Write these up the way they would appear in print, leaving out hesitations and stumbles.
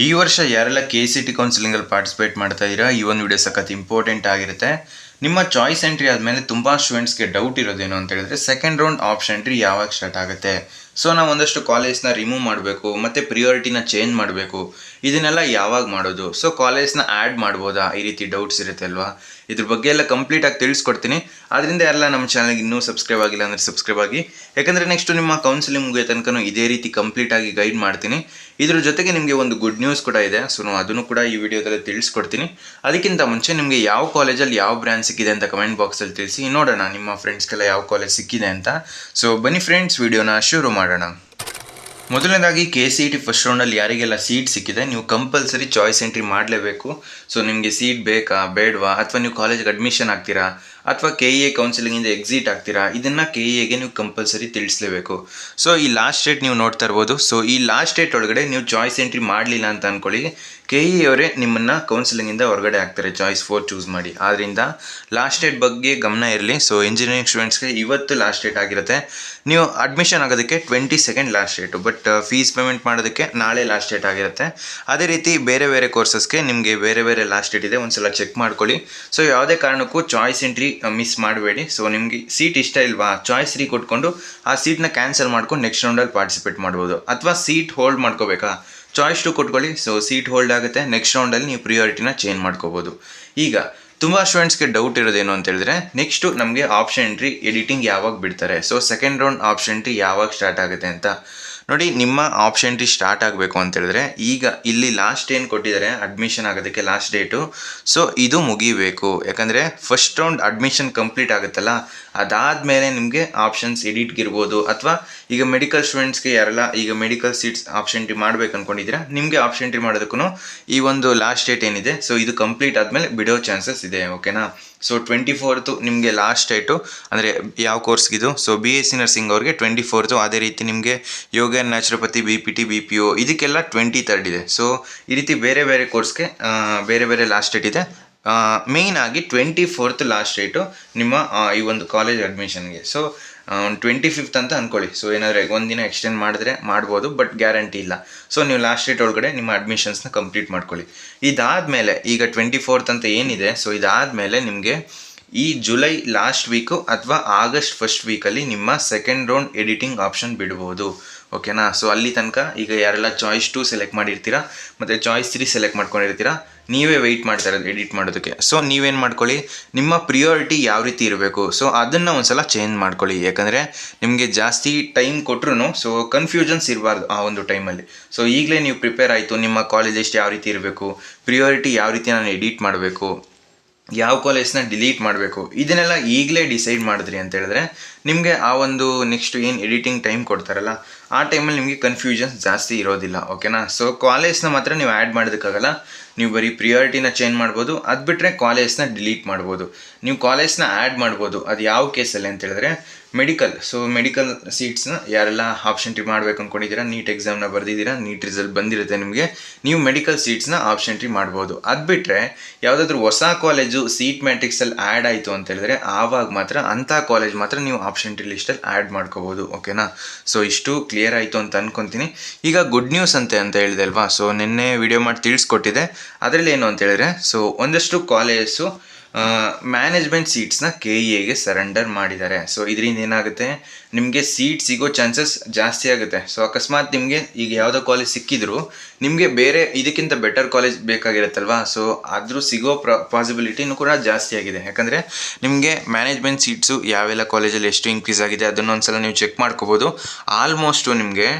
ಈ ವರ್ಷ ಯಾರೆಲ್ಲ KCET ಕೌನ್ಸಿಲಿಂಗಲ್ಲಿ ಪಾರ್ಟಿಸಿಪೇಟ್ ಮಾಡ್ತಾ ಇದ್ದೀರಾ, ಈ ಒಂದು ವಿಡಿಯೋ ಸಖತ್ ಇಂಪಾರ್ಟೆಂಟ್ ಆಗಿರುತ್ತೆ. ನಿಮ್ಮ ಚಾಯ್ಸ್ ಎಂಟ್ರಿ ಆದಮೇಲೆ ತುಂಬ ಸ್ಟೂಡೆಂಟ್ಸ್ಗೆ ಡೌಟ್ ಇರೋದೇನು ಅಂತ ಹೇಳಿದ್ರೆ, ಸೆಕೆಂಡ್ ರೌಂಡ್ ಆಪ್ಷನ್ ಎಂಟ್ರಿ ಯಾವಾಗ ಸ್ಟಾರ್ಟ್ ಆಗುತ್ತೆ. ಸೊ ನಾವು ಒಂದಷ್ಟು ಕಾಲೇಜ್ನ ರಿಮೂವ್ ಮಾಡಬೇಕು ಮತ್ತು ಪ್ರಿಯಾರಿಟಿನ ಚೇಂಜ್ ಮಾಡಬೇಕು, ಇದನ್ನೆಲ್ಲ ಯಾವಾಗ ಮಾಡೋದು, ಸೊ ಕಾಲೇಜ್ನ ಆ್ಯಡ್ ಮಾಡ್ಬೋದಾ, ಈ ರೀತಿ ಡೌಟ್ಸ್ ಇರುತ್ತೆ ಅಲ್ವಾ. ಇದ್ರ ಬಗ್ಗೆ ಎಲ್ಲ ಕಂಪ್ಲೀಟಾಗಿ ತಿಳಿಸ್ಕೊಡ್ತೀನಿ. ಅದರಿಂದ ಎಲ್ಲ ನಮ್ಮ ಚಾನಲ್ಗೆ ಇನ್ನೂ ಸಬ್ಸ್ಕ್ರೈಬ್ ಆಗಿಲ್ಲ ಅಂದರೆ ಸಬ್ಸ್ಕ್ರೈಬ್ ಆಗಿ, ಯಾಕಂದರೆ ನೆಕ್ಸ್ಟು ನಿಮ್ಮ ಕೌನ್ಸಿಲಿಂಗ್ ಮುಗಿಯೋ ತನಕ ಇದೇ ರೀತಿ ಕಂಪ್ಲೀಟಾಗಿ ಗೈಡ್ ಮಾಡ್ತೀನಿ. ಇದ್ರ ಜೊತೆಗೆ ನಿಮಗೆ ಒಂದು ಗುಡ್ ನ್ಯೂಸ್ ಕೂಡ ಇದೆ, ಸೊ ನಾವು ಅದನ್ನು ಕೂಡ ಈ ವಿಡಿಯೋದಲ್ಲಿ ತಿಳಿಸ್ಕೊಡ್ತೀನಿ. ಅದಕ್ಕಿಂತ ಮುಂಚೆ ನಿಮಗೆ ಯಾವ ಕಾಲೇಜಲ್ಲಿ ಯಾವ ಬ್ರಾಂಚ್ ಸಿಕ್ಕಿದೆ ಅಂತ ಕಮೆಂಟ್ ಬಾಕ್ಸಲ್ಲಿ ತಿಳಿಸಿ, ನೋಡೋಣ ನಿಮ್ಮ ಫ್ರೆಂಡ್ಸ್ಗೆಲ್ಲ ಯಾವ ಕಾಲೇಜ್ ಸಿಕ್ಕಿದೆ ಅಂತ. ಸೊ ಬನ್ನಿ ಫ್ರೆಂಡ್ಸ್, ವಿಡಿಯೋನ ಶುರು ಮಾಡೋಣ. ಮೊದಲನೇದಾಗಿ KCET ಫಸ್ಟ್ ರೌಂಡಲ್ಲಿ ಯಾರಿಗೆಲ್ಲ ಸೀಟ್ ಸಿಕ್ಕಿದೆ, ನೀವು ಕಂಪಲ್ಸರಿ ಚಾಯ್ಸ್ ಎಂಟ್ರಿ ಮಾಡಲೇಬೇಕು. ಸೊ ನಿಮಗೆ ಸೀಟ್ ಬೇಕಾ ಬೇಡವಾ, ಅಥವಾ ನೀವು ಕಾಲೇಜ್ಗೆ ಅಡ್ಮಿಷನ್ ಆಗ್ತೀರಾ ಅಥವಾ KEA ಕೌನ್ಸಿಲಿಂಗಿಂದ ಎಕ್ಸಿಟ್ ಆಗ್ತೀರಾ, ಇದನ್ನು KEAಗೆ ನೀವು ಕಂಪಲ್ಸರಿ ತಿಳಿಸಲೇಬೇಕು. ಸೊ ಈ ಲಾಸ್ಟ್ ಡೇಟ್ ನೀವು ನೋಡ್ತಾ ಇರ್ಬೋದು. ಸೊ ಈ ಲಾಸ್ಟ್ ಡೇಟ್ ಒಳಗಡೆ ನೀವು ಚಾಯ್ಸ್ ಎಂಟ್ರಿ ಮಾಡಲಿಲ್ಲ ಅಂತ ಅಂದ್ಕೊಳ್ಳಿ, KEA ಅವರೇ ನಿಮ್ಮನ್ನು ಕೌನ್ಸಿಲಿಂಗಿಂದ ಹೊರಗಡೆ ಹಾಕ್ತಾರೆ ಚಾಯ್ಸ್ 4 ಚೂಸ್ ಮಾಡಿ. ಆದ್ದರಿಂದ ಲಾಸ್ಟ್ ಡೇಟ್ ಬಗ್ಗೆ ಗಮನ ಇರಲಿ. ಸೊ ಇಂಜಿನಿಯರಿಂಗ್ ಸ್ಟೂಡೆಂಟ್ಸ್ಗೆ ಇವತ್ತು ಲಾಸ್ಟ್ ಡೇಟ್ ಆಗಿರುತ್ತೆ. ನೀವು ಅಡ್ಮಿಷನ್ ಆಗೋದಕ್ಕೆ 22 last date, but fees payment ಮಾಡೋದಕ್ಕೆ ನಾಳೆ ಲಾಸ್ಟ್ ಡೇಟ್ ಆಗಿರುತ್ತೆ. ಅದೇ ರೀತಿ ಬೇರೆ ಬೇರೆ ಕೋರ್ಸಸ್ಗೆ ನಿಮಗೆ ಬೇರೆ ಬೇರೆ ಲಾಸ್ಟ್ ಡೇಟ್ ಇದೆ, ಒಂದ್ಸಲ ಚೆಕ್ ಮಾಡ್ಕೊಳ್ಳಿ. ಸೊ ಯಾವುದೇ ಕಾರಣಕ್ಕೂ ಚಾಯ್ಸ್ ಎಂಟ್ರಿ ಮಿಸ್ ಮಾಡಬೇಡಿ. ಸೊ ನಿಮಗೆ ಸೀಟ್ ಇಷ್ಟ ಇಲ್ವಾ, ಚಾಯ್ಸ್ 3 ಕೊಟ್ಕೊಂಡು ಆ ಸೀಟ್ನ ಕ್ಯಾನ್ಸಲ್ ಮಾಡ್ಕೊಂಡು ನೆಕ್ಸ್ಟ್ ರೌಂಡಲ್ಲಿ ಪಾರ್ಟಿಸಿಪೇಟ್ ಮಾಡ್ಬೋದು. ಅಥವಾ ಸೀಟ್ ಹೋಲ್ಡ್ ಮಾಡ್ಕೋಬೇಕಾ, ಚಾಯ್ಸ್ 2 ಕೊಟ್ಕೊಳ್ಳಿ. ಸೊ ಸೀಟ್ ಹೋಲ್ಡ್ ಆಗುತ್ತೆ, ನೆಕ್ಸ್ಟ್ ರೌಂಡಲ್ಲಿ ನೀವು ಪ್ರಿಯಾರಿಟಿನ ಚೇಂಜ್ ಮಾಡ್ಕೋಬೋದು. ಈಗ ತುಂಬ ಸ್ಟೂಡೆಂಟ್ಸ್ಗೆ ಡೌಟ್ ಇರೋದೇನು ಅಂತ ಹೇಳಿದ್ರೆ, ನೆಕ್ಸ್ಟು ನಮಗೆ ಆಪ್ಷನ್ ಎಂಟ್ರಿ ಎಡಿಟಿಂಗ್ ಯಾವಾಗ ಬಿಡ್ತಾರೆ, so second round option entry ಯಾವಾಗ ಸ್ಟಾರ್ಟ್ ಆಗುತ್ತೆ ಅಂತ ನೋಡಿ. ನಿಮ್ಮ ಆಪ್ಷನ್ ಎಂಟ್ರಿ ಸ್ಟಾರ್ಟ್ ಆಗಬೇಕು ಅಂತ ಹೇಳಿದ್ರೆ, ಈಗ ಇಲ್ಲಿ ಲಾಸ್ಟ್ ಏನು ಕೊಟ್ಟಿದ್ದಾರೆ ಅಡ್ಮಿಷನ್ ಆಗೋದಕ್ಕೆ ಲಾಸ್ಟ್ ಡೇಟು, ಸೊ ಇದು ಮುಗಿಬೇಕು. ಯಾಕಂದರೆ ಫಸ್ಟ್ ರೌಂಡ್ ಅಡ್ಮಿಷನ್ ಕಂಪ್ಲೀಟ್ ಆಗುತ್ತಲ್ಲ, ಅದಾದಮೇಲೆ ನಿಮಗೆ ಆಪ್ಷನ್ಸ್ ಎಡಿಟ್ಗಿರ್ಬೋದು, ಅಥವಾ ಈಗ ಮೆಡಿಕಲ್ ಸ್ಟೂಡೆಂಟ್ಸ್ಗೆ ಯಾರೆಲ್ಲ ಈಗ ಮೆಡಿಕಲ್ ಸೀಟ್ಸ್ ಆಪ್ಷನ್ ಎಂಟ್ರಿ ಮಾಡಬೇಕು ಅಂದ್ಕೊಂಡಿದ್ದೀರಾ, ನಿಮಗೆ ಆಪ್ಷನ್ ಎಂಟ್ರಿ ಮಾಡೋದಕ್ಕೂ ಈ ಒಂದು ಲಾಸ್ಟ್ ಡೇಟ್ ಏನಿದೆ, ಸೊ ಇದು ಕಂಪ್ಲೀಟ್ ಆದಮೇಲೆ ಬಿಡೋ ಚಾನ್ಸಸ್ ಇದೆ. ಓಕೆನಾ. ಸೊ 24th ನಿಮಗೆ ಲಾಸ್ಟ್ ಡೇಟು, ಅಂದರೆ ಯಾವ ಕೋರ್ಸ್ಗಿದು, ಸೊ BSc ನರ್ಸಿಂಗ್ ಅವ್ರಿಗೆ 24th. ಅದೇ ರೀತಿ ನಿಮಗೆ ಯೋಗ ನ್ಯಾಚುರೋಪತಿ, BPT, BPO ಇದಕ್ಕೆಲ್ಲ 23rd ಇದೆ. ಸೊ ಈ ರೀತಿ ಬೇರೆ ಬೇರೆ ಕೋರ್ಸ್ಗೆ ಬೇರೆ ಬೇರೆ ಲಾಸ್ಟ್ ಡೇಟ್ ಇದೆ. ಮೇಯ್ನ್ ಆಗಿ 24th ಲಾಸ್ಟ್ ಡೇಟು ನಿಮ್ಮ ಈ ಒಂದು ಕಾಲೇಜ್ ಅಡ್ಮಿಷನ್ಗೆ. ಸೊ 25th ಅಂತ ಅಂದ್ಕೊಳ್ಳಿ. ಸೊ ಏನಾದರೆ ಒಂದಿನ ಎಕ್ಸ್ಟೆಂಡ್ ಮಾಡಿದ್ರೆ ಮಾಡ್ಬೋದು, ಬಟ್ ಗ್ಯಾರಂಟಿ ಇಲ್ಲ. ಸೊ ನೀವು ಲಾಸ್ಟ್ ಡೇಟ್ ಒಳಗಡೆ ನಿಮ್ಮ ಅಡ್ಮಿಷನ್ಸ್ನ ಕಂಪ್ಲೀಟ್ ಮಾಡ್ಕೊಳ್ಳಿ. ಇದಾದಮೇಲೆ ಈಗ 24th ಅಂತ ಏನಿದೆ, ಸೊ ಇದಾದಮೇಲೆ ನಿಮಗೆ ಈ ಜುಲೈ ಲಾಸ್ಟ್ ವೀಕು ಅಥವಾ ಆಗಸ್ಟ್ ಫಸ್ಟ್ ವೀಕಲ್ಲಿ ನಿಮ್ಮ ಸೆಕೆಂಡ್ ರೌಂಡ್ ಎಡಿಟಿಂಗ್ ಆಪ್ಷನ್ ಬಿಡ್ಬೋದು. ಓಕೆನಾ. ಸೊ ಅಲ್ಲಿ ತನಕ ಈಗ ಯಾರೆಲ್ಲ ಚಾಯ್ಸ್ 2 ಸೆಲೆಕ್ಟ್ ಮಾಡಿರ್ತೀರಾ ಮತ್ತು ಚಾಯ್ಸ್ 3 ಸೆಲೆಕ್ಟ್ ಮಾಡ್ಕೊಂಡಿರ್ತೀರಾ, ನೀವೇ ವೆಯ್ಟ್ ಮಾಡ್ತಾ ಇರೋದು ಎಡಿಟ್ ಮಾಡೋದಕ್ಕೆ. ಸೊ ನೀವೇನು ಮಾಡ್ಕೊಳ್ಳಿ, ನಿಮ್ಮ ಪ್ರಿಯಾರಿಟಿ ಯಾವ ರೀತಿ ಇರಬೇಕು, ಸೊ ಅದನ್ನು ಒಂದ್ಸಲ ಚೇಂಜ್ ಮಾಡ್ಕೊಳ್ಳಿ. ಯಾಕಂದರೆ ನಿಮಗೆ ಜಾಸ್ತಿ ಟೈಮ್ ಕೊಟ್ರು ಸೊ ಕನ್ಫ್ಯೂಷನ್ಸ್ ಇರಬಾರ್ದು ಆ ಒಂದು ಟೈಮಲ್ಲಿ. ಸೊ ಈಗಲೇ ನೀವು ಪ್ರಿಪೇರ್ ಆಯಿತು, ನಿಮ್ಮ ಕಾಲೇಜ್ ಎಷ್ಟು ಯಾವ ರೀತಿ ಇರಬೇಕು, ಪ್ರಿಯಾರಿಟಿ ಯಾವ ರೀತಿ ನಾನು ಎಡಿಟ್ ಮಾಡಬೇಕು, ಯಾವ ಕಾಲೇಜ್ನ ಡಿಲೀಟ್ ಮಾಡಬೇಕು, ಇದನ್ನೆಲ್ಲ ಈಗಲೇ ಡಿಸೈಡ್ ಮಾಡಿದ್ರಿ ಅಂತ ಹೇಳಿದ್ರೆ ನಿಮಗೆ ಆ ಒಂದು ನೆಕ್ಸ್ಟ್ ಏನು ಎಡಿಟಿಂಗ್ ಟೈಮ್ ಕೊಡ್ತಾರಲ್ಲ, ಆ ಟೈಮಲ್ಲಿ ನಿಮಗೆ ಕನ್ಫ್ಯೂಷನ್ಸ್ ಜಾಸ್ತಿ ಇರೋದಿಲ್ಲ. ಓಕೆನಾ. ಸೊ ಕಾಲೇಜ್ನ ಮಾತ್ರ ನೀವು ಆ್ಯಡ್ ಮಾಡೋದಕ್ಕಾಗಲ್ಲ, ನೀವು ಬರೀ ಪ್ರಿಯಾರಿಟಿನ ಚೇಂಜ್ ಮಾಡ್ಬೋದು. ಅದು ಬಿಟ್ಟರೆ ಕಾಲೇಜ್ನ ಡಿಲೀಟ್ ಮಾಡ್ಬೋದು. ನೀವು ಕಾಲೇಜ್ನ ಆ್ಯಡ್ ಮಾಡ್ಬೋದು. ಅದು ಯಾವ ಕೇಸಲ್ಲಿ ಅಂತ ಹೇಳಿದ್ರೆ ಮೆಡಿಕಲ್. ಸೊ ಮೆಡಿಕಲ್ ಸೀಟ್ಸ್ನ ಯಾರೆಲ್ಲ ಆಪ್ಷನ್ ಎಂಟ್ರಿ ಮಾಡಬೇಕು ಅಂದ್ಕೊಂಡಿದ್ದೀರಾ, ನೀಟ್ ಎಕ್ಸಾಮ್ನ ಬರೆದಿದ್ದೀರಾ, ನೀಟ್ ರಿಸಲ್ಟ್ ಬಂದಿರುತ್ತೆ ನಿಮಗೆ, ನೀವು ಮೆಡಿಕಲ್ ಸೀಟ್ಸ್ನ ಆಪ್ಷನ್ ಎಂಟ್ರಿ ಮಾಡ್ಬೋದು. ಅದು ಬಿಟ್ಟರೆ ಯಾವುದಾದ್ರೂ ಹೊಸ ಕಾಲೇಜು ಸೀಟ್ ಮ್ಯಾಟ್ರಿಕ್ಸಲ್ಲಿ ಆ್ಯಡ್ ಆಯಿತು ಅಂತ ಹೇಳಿದ್ರೆ ಆವಾಗ ಮಾತ್ರ ಅಂಥ ಕಾಲೇಜ್ ಮಾತ್ರ ನೀವು ಆಪ್ಷನ್ ಎಂಟ್ರಿ ಲಿಸ್ಟಲ್ಲಿ ಆ್ಯಡ್ ಮಾಡ್ಕೋಬೋದು. ಓಕೆನಾ. ಸೊ ಇಷ್ಟು ಕ್ಲಿಯರ್ ಆಯಿತು ಅಂತ ಅಂದ್ಕೊತೀನಿ. ಈಗ ಗುಡ್ ನ್ಯೂಸ್ ಅಂತ ಹೇಳಿದೆ ಅಲ್ವಾ. ಸೊ ನಿನ್ನೆ ವಿಡಿಯೋ ಮಾಡಿ ತಿಳಿಸ್ಕೊಟ್ಟಿದೆ. ಅದರಲ್ಲಿ ಏನು ಅಂತ ಹೇಳಿದ್ರೆ, ಸೊ ಒಂದಷ್ಟು ಕಾಲೇಜಸ್ಸು ಮ್ಯಾನೇಜ್ಮೆಂಟ್ ಸೀಟ್ಸ್ನ KEAಗೆ ಸರೆಂಡರ್ ಮಾಡಿದ್ದಾರೆ. ಸೊ ಇದರಿಂದ ಏನಾಗುತ್ತೆ, ನಿಮಗೆ ಸೀಟ್ ಸಿಗೋ ಚಾನ್ಸಸ್ ಜಾಸ್ತಿ ಆಗುತ್ತೆ. ಸೊ ಅಕಸ್ಮಾತ್ ನಿಮಗೆ ಈಗ ಯಾವುದೋ ಕಾಲೇಜ್ ಸಿಕ್ಕಿದ್ರು, ನಿಮಗೆ ಬೇರೆ ಇದಕ್ಕಿಂತ ಬೆಟರ್ ಕಾಲೇಜ್ ಬೇಕಾಗಿರುತ್ತಲ್ವಾ, ಸೊ ಆದರೂ ಸಿಗೋ ಪಾಸಿಬಿಲಿಟಿನೂ ಕೂಡ ಜಾಸ್ತಿ ಆಗಿದೆ. ಯಾಕಂದರೆ ನಿಮಗೆ ಮ್ಯಾನೇಜ್ಮೆಂಟ್ ಸೀಟ್ಸು ಯಾವೆಲ್ಲ ಕಾಲೇಜಲ್ಲಿ ಎಷ್ಟು ಇನ್ಕ್ರೀಸ್ ಆಗಿದೆ ಅದನ್ನು ಒಂದ್ಸಲ ನೀವು ಚೆಕ್ ಮಾಡ್ಕೋಬೋದು. ಆಲ್ಮೋಸ್ಟು ನಿಮಗೆ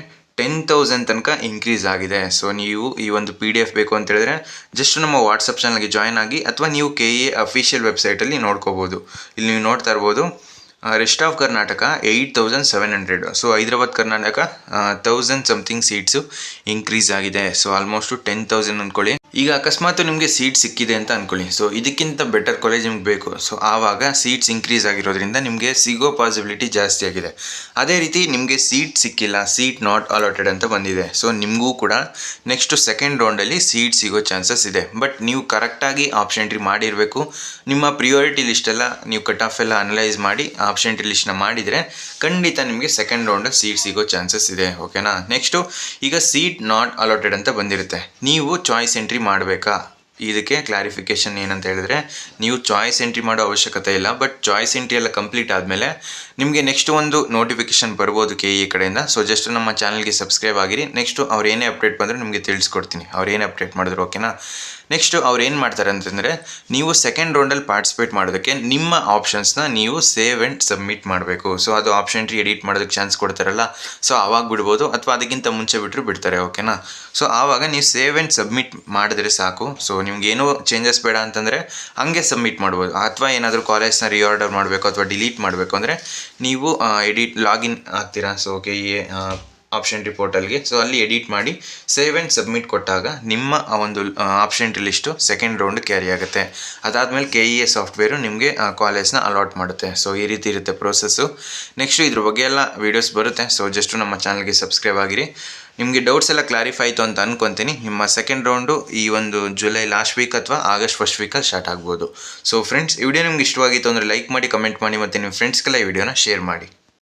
10,000 ತನಕ ಇನ್ಕ್ರೀಸ್ ಆಗಿದೆ. ಸೊ ನೀವು ಈ ಒಂದು PDF ಬೇಕು ಅಂತ ಹೇಳಿದ್ರೆ ಜಸ್ಟ್ ನಮ್ಮ ವಾಟ್ಸಪ್ ಚಾನಲ್ಗೆ ಜಾಯ್ನ್ ಆಗಿ, ಅಥವಾ ನೀವು KEA ಅಫಿಷಿಯಲ್ ವೆಬ್ಸೈಟಲ್ಲಿ ನೋಡ್ಕೋಬೋದು. ಇಲ್ಲಿ ನೀವು ನೋಡ್ತಾ ಇರ್ಬೋದು, rest of Karnataka 8,700. So Hyderabad Karnataka 1,000 something seats increase ಆಗಿದೆ. ಸೊ ಆಲ್ಮೋಸ್ಟು 10,000 ಅಂದ್ಕೊಳ್ಳಿ. ಈಗ ಅಕಸ್ಮಾತ್ ನಿಮಗೆ ಸೀಟ್ ಸಿಕ್ಕಿದೆ ಅಂತ ಅಂದ್ಕೊಳ್ಳಿ. ಸೊ ಇದಕ್ಕಿಂತ ಬೆಟರ್ ಕಾಲೇಜ್ ನಿಮ್ಗೆ ಬೇಕು. ಸೊ ಆವಾಗ ಸೀಟ್ಸ್ ಇನ್ಕ್ರೀಸ್ ಆಗಿರೋದ್ರಿಂದ ನಿಮಗೆ ಸಿಗೋ ಪಾಸಿಬಿಲಿಟಿ ಜಾಸ್ತಿ ಆಗಿದೆ. ಅದೇ ರೀತಿ ನಿಮಗೆ ಸೀಟ್ ಸಿಕ್ಕಿಲ್ಲ, ಸೀಟ್ ನಾಟ್ ಅಲಾಟೆಡ್ ಅಂತ ಬಂದಿದೆ. ಸೊ ನಿಮಗೂ ಕೂಡ ನೆಕ್ಸ್ಟ್ ಸೆಕೆಂಡ್ ರೌಂಡಲ್ಲಿ ಸೀಟ್ ಸಿಗೋ ಚಾನ್ಸಸ್ ಇದೆ. ಬಟ್ ನೀವು ಕರೆಕ್ಟಾಗಿ ಆಪ್ಷನ್ ಎಂಟ್ರಿ ಮಾಡಿರಬೇಕು. ನಿಮ್ಮ ಪ್ರಿಯಾರಿಟಿ ಲಿಸ್ಟೆಲ್ಲ ನೀವು ಕಟ್ ಆಫ್ ಎಲ್ಲ ಅನಲೈಸ್ ಮಾಡಿ ಆಪ್ಷನ್ ಎಂಟ್ರಿ ಲಿಸ್ಟ್ನ ಮಾಡಿದರೆ ಖಂಡಿತ ನಿಮಗೆ ಸೆಕೆಂಡ್ ರೌಂಡಲ್ಲಿ ಸೀಟ್ ಸಿಗೋ ಚಾನ್ಸಸ್ ಇದೆ. ಓಕೆನಾ. ನೆಕ್ಸ್ಟು ಈಗ ಸೀಟ್ ನಾಟ್ ಅಲಾಟೆಡ್ ಅಂತ ಬಂದಿರುತ್ತೆ. ನೀವು ಚಾಯ್ಸ್ ಎಂಟ್ರಿ ಮಾಡಬೇಕಾ? ಇದಕ್ಕೆ ಕ್ಲಾರಿಫಿಕೇಷನ್ ಏನಂತ ಹೇಳಿದ್ರೆ, ನೀವು ಚಾಯ್ಸ್ ಎಂಟ್ರಿ ಮಾಡೋ ಅವಶ್ಯಕತೆ ಇಲ್ಲ. ಬಟ್ ಚಾಯ್ಸ್ ಎಂಟ್ರಿ ಎಲ್ಲ ಕಂಪ್ಲೀಟ್ ಆದಮೇಲೆ ನಿಮಗೆ ನೆಕ್ಸ್ಟ್ ಒಂದು ನೋಟಿಫಿಕೇಷನ್ ಬರ್ಬೋದು KE ಕಡೆಯಿಂದ. ಸೊ ಜಸ್ಟ್ ನಮ್ಮ ಚಾನಲ್ಗೆ ಸಬ್ಸ್ಕ್ರೈಬ್ ಆಗಿರಿ. ನೆಕ್ಸ್ಟು ಅವ್ರು ಏನೇ ಅಪ್ಡೇಟ್ ಬಂದರೂ ನಿಮಗೆ ತಿಳಿಸ್ಕೊಡ್ತೀನಿ, ಅವ್ರು ಏನೇ ಅಪ್ಡೇಟ್ ಮಾಡಿದ್ರು. ಓಕೆನಾ. ನೆಕ್ಸ್ಟು ಅವ್ರು ಏನು ಮಾಡ್ತಾರೆ ಅಂತಂದರೆ, ನೀವು ಸೆಕೆಂಡ್ ರೌಂಡಲ್ಲಿ ಪಾರ್ಟಿಸಿಪೇಟ್ ಮಾಡೋದಕ್ಕೆ ನಿಮ್ಮ ಆಪ್ಷನ್ಸ್ನ ನೀವು ಸೇವ್ ಆ್ಯಂಡ್ ಸಬ್ಮಿಟ್ ಮಾಡಬೇಕು. ಸೊ ಅದು ಆಪ್ಷನ್ ಎಂಟ್ರಿ ಎಡಿಟ್ ಮಾಡೋದಕ್ಕೆ ಚಾನ್ಸ್ ಕೊಡ್ತಾರಲ್ಲ, ಸೊ ಆವಾಗ ಬಿಡ್ಬೋದು, ಅಥವಾ ಅದಕ್ಕಿಂತ ಮುಂಚೆ ಬಿಟ್ಟರು ಬಿಡ್ತಾರೆ. ಓಕೆನಾ. ಸೊ ಆವಾಗ ನೀವು ಸೇವ್ ಆ್ಯಂಡ್ ಸಬ್ಮಿಟ್ ಮಾಡಿದ್ರೆ ಸಾಕು. ಸೊ ನಿಮ್ಗೇನೋ ಚೇಂಜಸ್ ಬೇಡ ಅಂತಂದರೆ ಹಂಗೆ ಸಬ್ಮಿಟ್ ಮಾಡ್ಬೋದು. ಅಥವಾ ಏನಾದರೂ ಕಾಲೇಜ್ನ ರಿಆರ್ಡರ್ ಮಾಡಬೇಕು ಅಥವಾ ಡಿಲೀಟ್ ಮಾಡಬೇಕು ಅಂದರೆ ನೀವು ಲಾಗಿನ್ ಆಗ್ತೀರಾ. ಸೊ KE ಆಪ್ಷನ್ ಎಂಟ್ರಿ ಪೋರ್ಟಲ್ಗೆ. ಸೊ ಅಲ್ಲಿ ಎಡಿಟ್ ಮಾಡಿ ಸೇವ್ ಆ್ಯಂಡ್ ಸಬ್ಮಿಟ್ ಕೊಟ್ಟಾಗ ನಿಮ್ಮ ಆ ಒಂದು option entry list second round carry ಆಗುತ್ತೆ. ಅದಾದಮೇಲೆ KE ಸಾಫ್ಟ್ವೇರು ನಿಮಗೆ ಕಾಲೇಜ್ನ ಅಲಾಟ್ ಮಾಡುತ್ತೆ. ಸೊ ಈ ರೀತಿ ಇರುತ್ತೆ ಪ್ರೋಸೆಸ್ಸು. ನೆಕ್ಸ್ಟು ಇದ್ರ ಬಗ್ಗೆ ಎಲ್ಲ ವೀಡಿಯೋಸ್ ಬರುತ್ತೆ. ಸೊ ಜಸ್ಟು ನಮ್ಮ ಚಾನಲ್ಗೆ ಸಬ್ಸ್ಕ್ರೈಬ್ ಆಗಿರಿ. ನಿಮಗೆ ಡೌಟ್ಸ್ ಎಲ್ಲ ಕ್ಲಾರಿಫೈ ಆಯಿತು ಅಂತ ಅಂದ್ಕೊತೀನಿ. ನಿಮ್ಮ ಸೆಕೆಂಡ್ ರೌಂಡು ಈ ಒಂದು ಜುಲೈ ಲಾಸ್ಟ್ ವೀಕ್ ಅಥವಾ ಆಗಸ್ಟ್ ಫಸ್ಟ್ ವೀಕಲ್ಲಿ ಸ್ಟಾರ್ಟ್ ಆಗ್ಬೋದು. ಸೊ ಫ್ರೆಂಡ್ಸ್, ಈ ವಿಡಿಯೋ ನಿಮ್ಗೆ ಇಷ್ಟವಾಗಿತ್ತು ಅಂದರೆ ಲೈಕ್ ಮಾಡಿ, ಕಮೆಂಟ್ ಮಾಡಿ, ಮತ್ತು ನಿಮ್ಮ ಫ್ರೆಂಡ್ಸ್ಗೆಲ್ಲ ಈ ವಿಡಿಯೋನ ಶೇರ್ ಮಾಡಿ.